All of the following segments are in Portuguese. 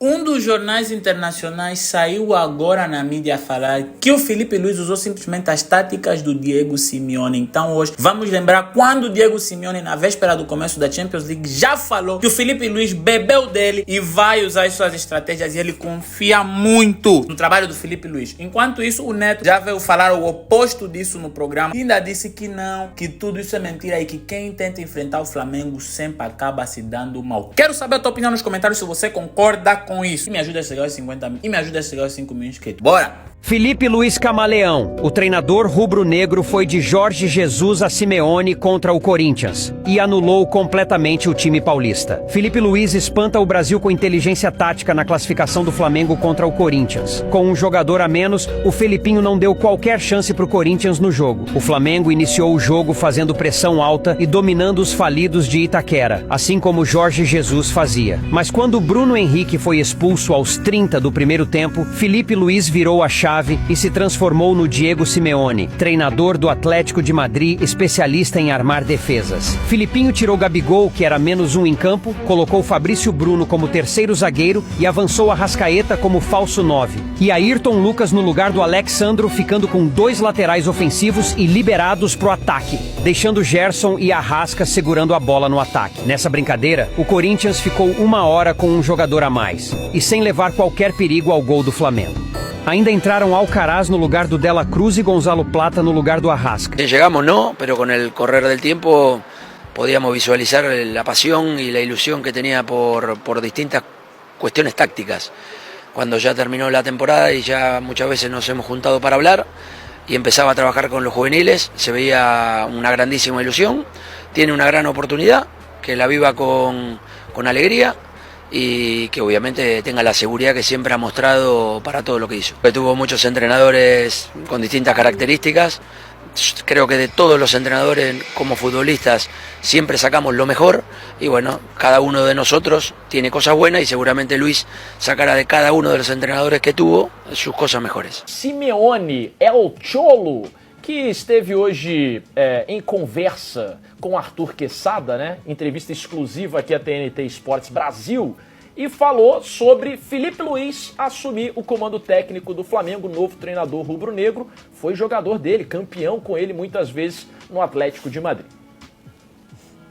Um dos jornais internacionais saiu agora na mídia a falar que o Filipe Luís usou simplesmente as táticas do Diego Simeone. Então hoje vamos lembrar quando o Diego Simeone, na véspera do começo da Champions League, já falou que o Filipe Luís bebeu dele e vai usar as suas estratégias e ele confia muito no trabalho do Filipe Luís. Enquanto isso, o Neto já veio falar o oposto disso no programa e ainda disse que não, que tudo isso é mentira e que quem tenta enfrentar o Flamengo sempre acaba se dando mal. Quero saber a tua opinião nos comentários se você concorda com isso. E me ajuda a chegar aos 50 mil. E me ajuda a chegar aos 5 mil inscritos. Bora! Filipe Luís Camaleão, o treinador rubro-negro, foi de Jorge Jesus a Simeone contra o Corinthians e anulou completamente o time paulista. Filipe Luís espanta o Brasil com inteligência tática na classificação do Flamengo contra o Corinthians. Com um jogador a menos, o Felipinho não deu qualquer chance para o Corinthians no jogo. O Flamengo iniciou o jogo fazendo pressão alta e dominando os falidos de Itaquera, assim como Jorge Jesus fazia. Mas quando Bruno Henrique foi expulso aos 30 do primeiro tempo, Filipe Luís virou a chave e se transformou no Diego Simeone, treinador do Atlético de Madrid, especialista em armar defesas. Filipinho tirou Gabigol, que era -1 em campo, colocou Fabrício Bruno como terceiro zagueiro e avançou Arrascaeta como falso 9. E Ayrton Lucas no lugar do Alexandro, ficando com 2 laterais ofensivos e liberados pro ataque, deixando Gerson e Arrasca segurando a bola no ataque. Nessa brincadeira, o Corinthians ficou 1 hora com um jogador a mais e sem levar qualquer perigo ao gol do Flamengo. Ainda entraram Alcaraz no lugar do Dela Cruz y Gonzalo Plata no lugar do Arrasca. Llegamos no, pero con el correr del tiempo podíamos visualizar la pasión y la ilusión que tenía por distintas cuestiones tácticas. Cuando ya terminó la temporada y ya muchas veces nos hemos juntado para hablar y empezaba a trabajar con los juveniles, se veía una grandísima ilusión, tiene una gran oportunidad, que la viva con alegría y que obviamente tenga la seguridad que siempre ha mostrado para todo lo que hizo. Tuvo muchos entrenadores con distintas características, creo que de todos los entrenadores como futbolistas siempre sacamos lo mejor y bueno, cada uno de nosotros tiene cosas buenas y seguramente Luis sacará de cada uno de los entrenadores que tuvo sus cosas mejores. Simeone é o Cholo que esteve hoje em conversa com Arthur Quesada, né? Entrevista exclusiva aqui à TNT Esportes Brasil, e falou sobre Filipe Luís assumir o comando técnico do Flamengo, novo treinador rubro-negro, foi jogador dele, campeão com ele muitas vezes no Atlético de Madrid.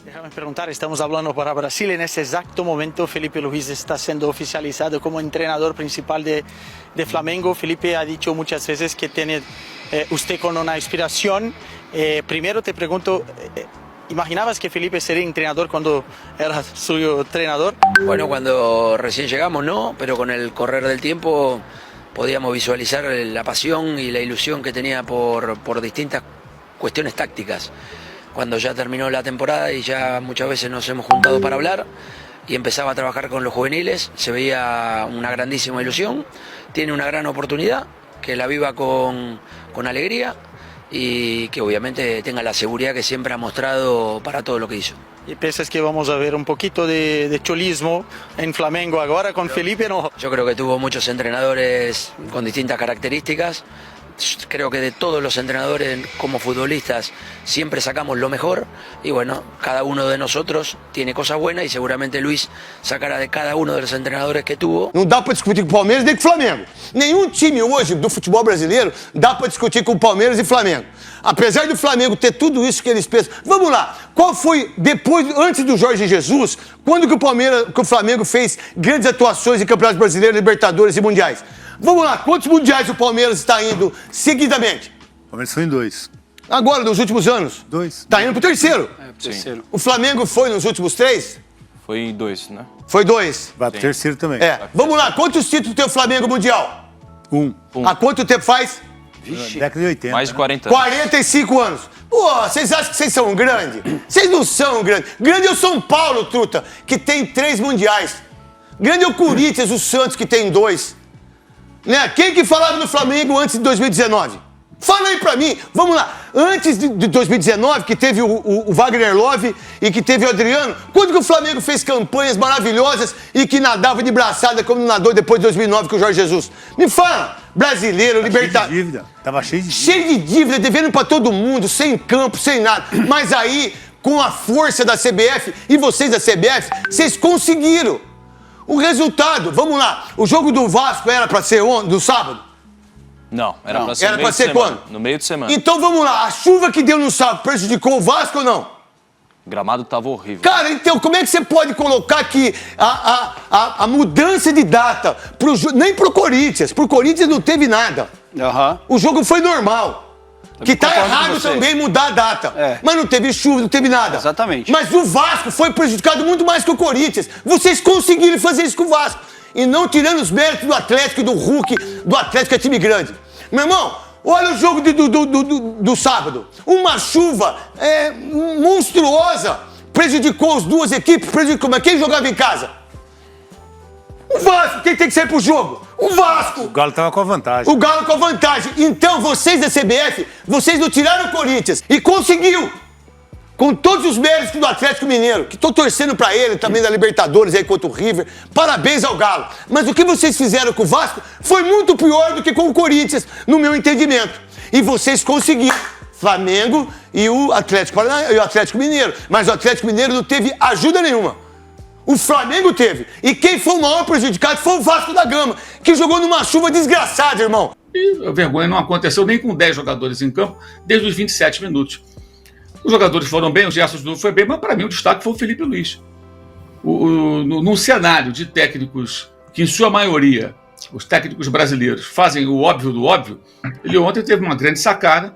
Déjame preguntar, estamos hablando para Brasil, en este exacto momento Filipe Luís está siendo oficializado como entrenador principal de Flamengo. Filipe ha dicho muchas veces que tiene usted con una inspiración. Primero te pregunto, ¿imaginabas que Filipe sería entrenador cuando era su entrenador? Bueno, cuando recién llegamos no, pero con el correr del tiempo podíamos visualizar la pasión y la ilusión que tenía por distintas cuestiones tácticas. Cuando ya terminó la temporada y ya muchas veces nos hemos juntado para hablar y empezaba a trabajar con los juveniles, se veía una grandísima ilusión, tiene una gran oportunidad, que la viva con alegría y que obviamente tenga la seguridad que siempre ha mostrado para todo lo que hizo. ¿Y piensas que vamos a ver un poquito de cholismo en Flamengo ahora con Filipe? No. Yo creo que tuvo muchos entrenadores con distintas características. Creo que de todos los entrenadores como futbolistas siempre sacamos lo mejor y bueno, cada uno de nosotros tiene cosas buenas y seguramente Luis sacará de cada uno de los entrenadores que tuvo. Não dá para discutir com o Palmeiras nem com o Flamengo. Nenhum time hoje do futebol brasileiro dá para discutir com o Palmeiras e Flamengo. Apesar do Flamengo ter tudo isso que eles pensam. Vamos lá, qual foi antes do Jorge Jesus, quando que o Flamengo fez grandes atuações em Campeonato Brasileiro, Libertadores e Mundiais? Vamos lá, quantos mundiais o Palmeiras está indo seguidamente? O Palmeiras foi em 2. Agora, nos últimos anos? 2. Está indo pro terceiro. Terceiro. O Flamengo foi nos últimos 3? Foi 2, né? Foi 2. Vai pro terceiro também. Vamos lá, quantos títulos tem o Flamengo mundial? 1. Há quanto tempo faz? Vixe, Década de 80. mais de 40 anos. 45 anos. Pô, vocês acham que vocês são grandes? Vocês não são grandes. Grande é o São Paulo, truta, que tem 3 mundiais. Grande é o Corinthians, o Santos, que tem 2. Né? Quem que falava no Flamengo antes de 2019? Fala aí pra mim, vamos lá. Antes de 2019, que teve o Wagner Love e que teve o Adriano, quando que o Flamengo fez campanhas maravilhosas e que nadava de braçada como nadou depois de 2009 com o Jorge Jesus? Me fala, brasileiro, Libertadores. Cheio de dívida, tava cheio de dívida. Cheio de dívida, devendo pra todo mundo, sem campo, sem nada. Mas aí, com a força da CBF e vocês da CBF, vocês conseguiram. O resultado, vamos lá. O jogo do Vasco era pra ser do sábado? Não, era pra ser Era no meio pra de ser semana. quando? No meio de semana. Então vamos lá. A chuva que deu no sábado prejudicou o Vasco ou não? O gramado tava horrível. Cara, então como é que você pode colocar que a mudança de data, nem pro Corinthians não teve nada. O jogo foi normal. Que tá errado também mudar a data. Mas não teve chuva, não teve nada. Exatamente. Mas o Vasco foi prejudicado muito mais que o Corinthians. Vocês conseguiram fazer isso com o Vasco. E não tirando os méritos do Atlético e do Hulk, do Atlético é time grande. Meu irmão, olha o jogo do sábado. Uma chuva monstruosa. Prejudicou as duas equipes, prejudicou. Mas quem jogava em casa? O Vasco. Quem tem que sair pro jogo? O Vasco. O Galo tava com a vantagem. O Galo com a vantagem. Então, vocês da CBF, vocês não tiraram o Corinthians. E conseguiu. Com todos os méritos do Atlético Mineiro, que tô torcendo pra ele, também da Libertadores aí contra o River. Parabéns ao Galo. Mas o que vocês fizeram com o Vasco foi muito pior do que com o Corinthians, no meu entendimento. E vocês conseguiram. Flamengo e o Atlético Mineiro. Mas o Atlético Mineiro não teve ajuda nenhuma. O Flamengo teve. E quem foi o maior prejudicado foi o Vasco da Gama, que jogou numa chuva desgraçada, irmão. E a vergonha não aconteceu nem com 10 jogadores em campo, desde os 27 minutos. Os jogadores foram bem, o Gerson Nunes foi bem, mas para mim o destaque foi o Felipe Luiz. Num cenário de técnicos que, em sua maioria, os técnicos brasileiros fazem o óbvio do óbvio, ele ontem teve uma grande sacada.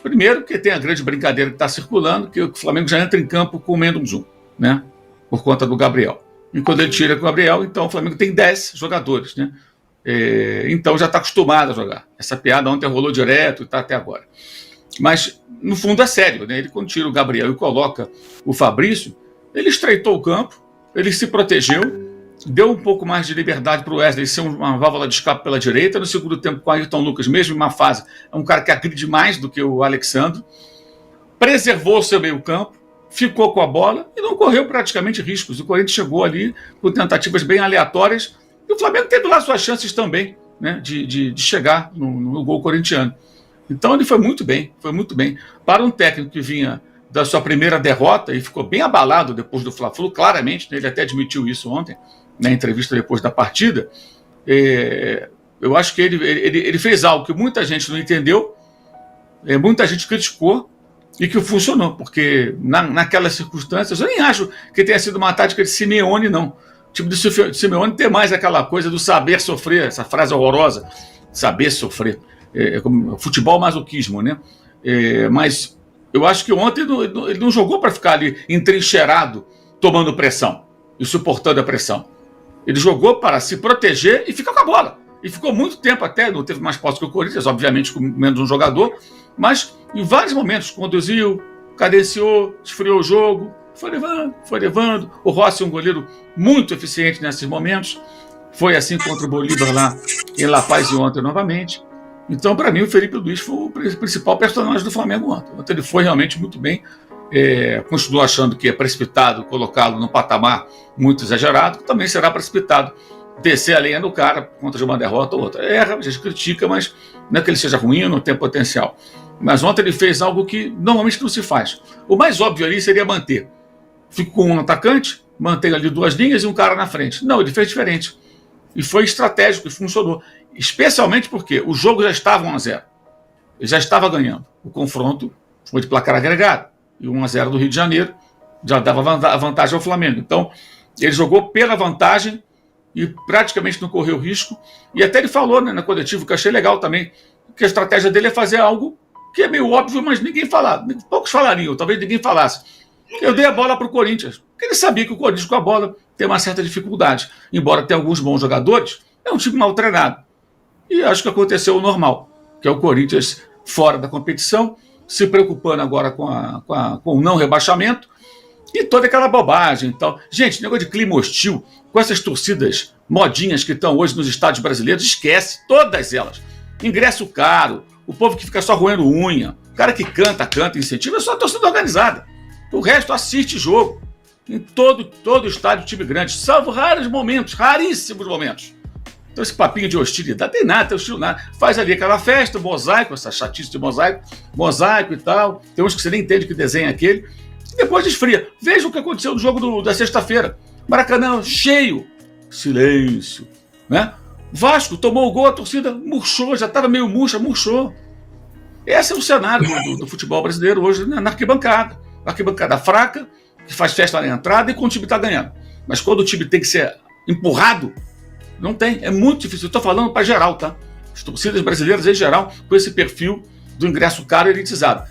Primeiro, porque tem a grande brincadeira que está circulando, que o Flamengo já entra em campo com o Mendonça, né? Por conta do Gabriel. E quando ele tira com o Gabriel, então o Flamengo tem 10 jogadores, né? Então já está acostumado a jogar. Essa piada ontem rolou direto e está até agora. Mas, no fundo, é sério, né? Ele, quando tira o Gabriel e coloca o Fabrício, ele estreitou o campo, ele se protegeu, deu um pouco mais de liberdade para o Wesley ser uma válvula de escape pela direita. No segundo tempo, com o Ayrton Lucas, mesmo em uma fase, é um cara que agride mais do que o Alexandre. Preservou o seu meio campo, ficou com a bola e não correu praticamente riscos. O Corinthians chegou ali com tentativas bem aleatórias e o Flamengo teve lá suas chances também, né, de chegar no gol corintiano. Então ele foi muito bem. Para um técnico que vinha da sua primeira derrota e ficou bem abalado depois do Fla-Flu, claramente, né, ele até admitiu isso ontem, na entrevista depois da partida, eu acho que ele fez algo que muita gente não entendeu, muita gente criticou, e que funcionou, porque naquelas circunstâncias, eu nem acho que tenha sido uma tática de Simeone, não. O time de Simeone tem mais aquela coisa do saber sofrer, essa frase horrorosa, saber sofrer, como futebol masoquismo, né? Mas eu acho que ontem ele não jogou para ficar ali entrincheirado, tomando pressão e suportando a pressão. Ele jogou para se proteger e ficar com a bola. E ficou muito tempo até, não teve mais posse que o Corinthians, obviamente com menos um jogador, mas em vários momentos conduziu, cadenciou, esfriou o jogo, foi levando. O Rossi é um goleiro muito eficiente nesses momentos. Foi assim contra o Bolívar lá em La Paz e ontem novamente. Então, para mim, o Felipe Luiz foi o principal personagem do Flamengo ontem. Ontem ele foi realmente muito bem. Continuo achando que é precipitado colocá-lo num patamar muito exagerado, que também será precipitado descer a lenha do cara por conta de uma derrota ou outra. Erra, a gente critica, mas não é que ele seja ruim, não tem potencial. Mas ontem ele fez algo que normalmente não se faz. O mais óbvio ali seria manter. Fico com um atacante, mantém ali 2 linhas e um cara na frente. Não, ele fez diferente. E foi estratégico e funcionou. Especialmente porque o jogo já estava 1-0. Ele já estava ganhando. O confronto foi de placar agregado. E 1-0 do Rio de Janeiro já dava vantagem ao Flamengo. Então, ele jogou pela vantagem e praticamente não correu risco. E até ele falou, né, na coletiva, que eu achei legal também, que a estratégia dele é fazer algo que é meio óbvio, mas ninguém fala. Poucos falariam, talvez ninguém falasse. Eu dei a bola para o Corinthians, porque ele sabia que o Corinthians com a bola tem uma certa dificuldade. Embora tenha alguns bons jogadores, é um time mal treinado. E acho que aconteceu o normal, que é o Corinthians fora da competição, se preocupando agora com o não rebaixamento e toda aquela bobagem e tal. Gente, negócio de clima hostil, com essas torcidas modinhas que estão hoje nos estádios brasileiros, esquece todas elas. Ingresso caro, o povo que fica só roendo unha, o cara que canta, incentiva, é só a torcida organizada. O resto assiste jogo. Em todo estádio, time grande, salvo raros momentos, raríssimos momentos. Então esse papinho de hostilidade, tem nada, tem hostil nada. Faz ali aquela festa, mosaico, essa chatice de mosaico e tal. Tem uns que você nem entende que desenho é aquele. E depois esfria. Veja o que aconteceu no jogo da sexta-feira. Maracanã cheio. silêncio, né? Vasco tomou o gol, a torcida murchou, já estava meio murchou. Esse é o cenário do futebol brasileiro hoje, né? Na arquibancada. Arquibancada fraca, que faz festa na entrada e quando o time está ganhando. Mas quando o time tem que ser empurrado, não tem. É muito difícil. Eu estou falando para geral, tá? As torcidas brasileiras em geral, com esse perfil do ingresso caro e elitizado.